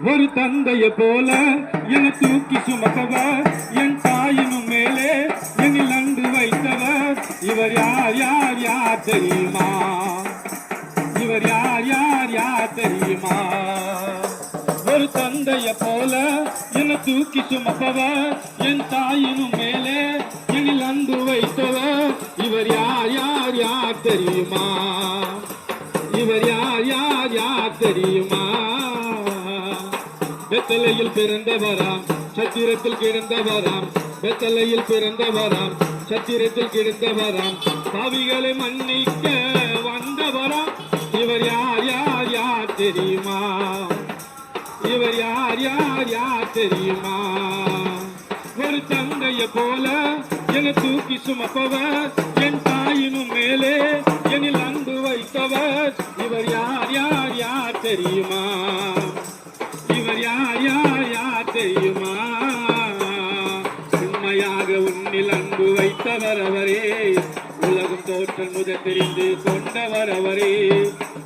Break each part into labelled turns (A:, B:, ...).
A: ஒரு தந்தைய போல என தூக்கி சுமப்பவர், என் தாயினும் மேலே என்னில் அன்பு வைத்தவர். இவர் யார் யார் யார் தெரியுமா? இவர் யார் யார் யார் தெரியுமா? ஒரு தந்தைய போல என தூக்கி சுமப்பவர், என் தாயினும் மேலே என்னில் அன்பு வைத்தவர். இவர் யார் யார் யார் தெரியுமா? இவர் யார் யார் யார் தெரியுமா? பெத்தலையில் பிறந்தவராம், சத்திரத்தில் கிடந்தவராம். பெத்தலையில் பிறந்தவராம், சத்திரத்தில் கிடந்தவராம். பாவிகளை மன்னிக்க வந்தவராம். இவர் யார் யார் யார் தெரியுமா? இவர் யார் யார் யார் தெரியுமா? ஒரு தந்தைய போல என தூக்கி சுமப்பவர், என் தாயினும் மேலே என்னில் அன்பு வைத்தவர். இவர் யார் யார் யார் தெரியுமா? இவர் யார் யார் யார் தெரியுமா? உண்மையாக உன்னில் அன்பு வைத்தவர் அவரே, உலகம் தோற்றம் முதல் தெரிந்து கொண்டவர் அவரே.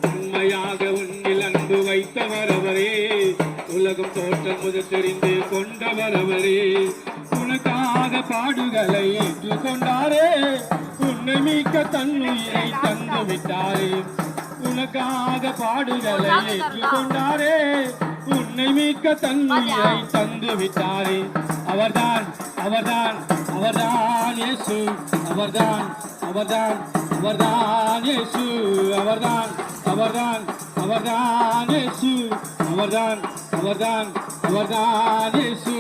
A: உண்மையாக உன்னில் அன்பு வைத்தவர் அவரே, உலகம் தோற்றம் முதல் தெரிந்து கொண்டவர் அவரே. உனக்காக பாடுகளை ஏற்றுக்கொண்டாரே, உன்னை மீட்க தன்னுயிரை தந்து விட்டாரே. உனக்காக பாடுகளை ஏற்றுக்கொண்டாரே, உன்னை மீட்க தன்னுயிரை தந்து விட்டாரே. அவர்தான் அவர்தான் அவர்தான் இயேசு, அவர்தான் அவர்தான் அவர்தான் இயேசு, அவர்தான் அவர்தான் அவர்தான் இயேசு, அவர்தான் அவர்தான் அவர்தான் இயேசு.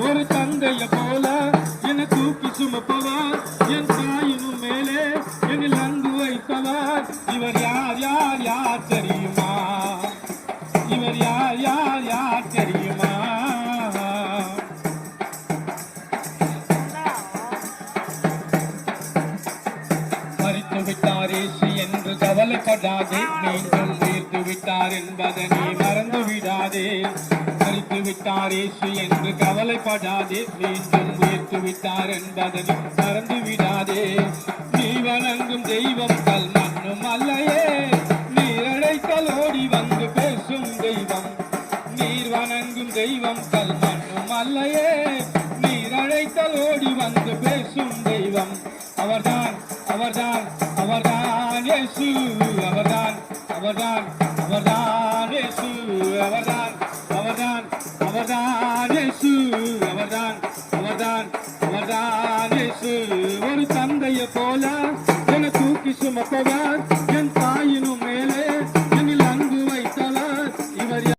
A: ஒரு தந்தைய போல என தூக்கி சுமப்பவர், என் தாயினும் மேலே என்னில் அன்பு வைத்தவர். இவர் யார் யார் யார் தெரியுமா? இவர் யார் யார் யார் தெரியுமா? மரித்து விட்டார் இயேசு என்று கவலைப்படாதே, மீண்டும் உயிர்த்து விட்டார் என்பதை நீ மறந்து விடாதே. மரித்து விட்டார் இயேசு என்று கவலைப்படாதே, மீண்டும் உயிர்த்து விட்டார் என்பதை நீ மறந்து விடாதே. நீ வணங்கும் தெய்வம் கல் மண்ணும் அல்லையே, நீர் அழைத்தால் ஓடி வந்து பேசும் தெய்வம். நீர் வணங்கும் தெய்வம் கல் மண்ணும் அல்லையே, நீர் அழைத்தால் ஓடி வந்து பேசும் தெய்வம். அவர்தான் அவர்தான் அவர்தான் இயேசு, அவர்தான் அவர்தான் அவர்தான் இயேசு, அவர்தான்